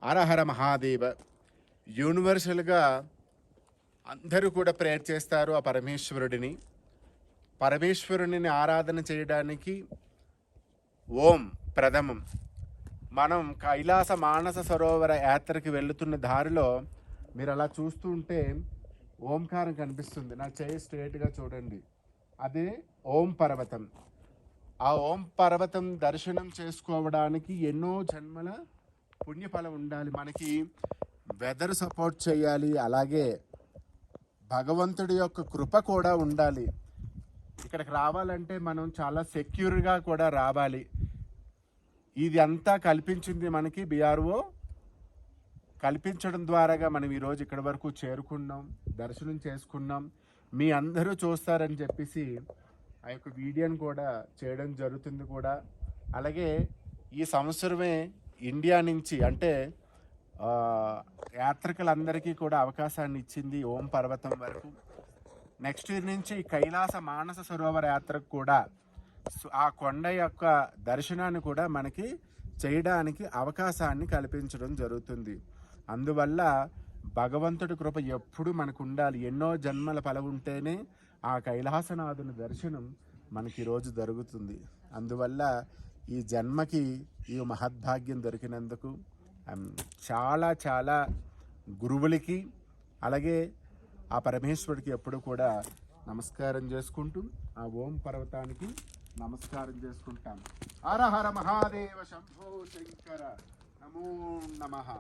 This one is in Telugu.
హరహర మహాదేవ. యూనివర్సల్గా అందరూ కూడా ప్రేయర్ చేస్తారు ఆ పరమేశ్వరుడిని ఆరాధన చేయడానికి ఓం ప్రథమం. మనం కైలాస మానస సరోవర యాత్రకి వెళుతున్న దారిలో మీరు అలా చూస్తూ ఉంటే ఓంకారం కనిపిస్తుంది. నా చేయి స్ట్రేట్గా చూడండి, అదే ఓం పర్వతం. ఆ ఓం పర్వతం దర్శనం చేసుకోవడానికి ఎన్నో జన్మల పుణ్యఫలం ఉండాలి. మనకి వెదర్ సపోర్ట్ చేయాలి, అలాగే భగవంతుడి యొక్క కృప కూడా ఉండాలి. ఇక్కడికి రావాలంటే మనం చాలా సెక్యూర్గా కూడా రావాలి. ఇది అంతా కల్పించింది మనకి బిఆర్ఓ. కల్పించడం ద్వారాగా మనం ఈరోజు ఇక్కడి వరకు చేరుకున్నాం, దర్శనం చేసుకున్నాం. మీ అందరూ చూస్తారని చెప్పేసి ఆ యొక్క వీడియోని కూడా చేయడం జరుగుతుంది కూడా. అలాగే ఈ సంవత్సరమే ఇండియా నుంచి అంటే యాత్రికులందరికీ కూడా అవకాశాన్ని ఇచ్చింది ఓం పర్వతం వరకు. నెక్స్ట్ ఇయర్ నుంచి కైలాస మానస సరోవర యాత్రకు కూడా ఆ కొండ యొక్క దర్శనాన్ని కూడా మనకి చేయడానికి అవకాశాన్ని కల్పించడం జరుగుతుంది. అందువల్ల భగవంతుడి కృప ఎప్పుడు మనకు ఉండాలి. ఎన్నో జన్మల ఫలం ఉంటేనే ఆ కైలాసనాథుని దర్శనం మనకి ఈరోజు జరుగుతుంది. అందువల్ల ఈ జన్మకి ఈ మహద్భాగ్యం దొరికినందుకు చాలా చాలా గురువులకి అలాగే ఆ పరమేశ్వరుడికి ఎప్పుడు కూడా నమస్కారం చేసుకుంటూ ఆ ఓం పర్వతానికి నమస్కారం చేసుకుంటాం. హర హర మహాదేవ శంభో శంకర నమో నమః.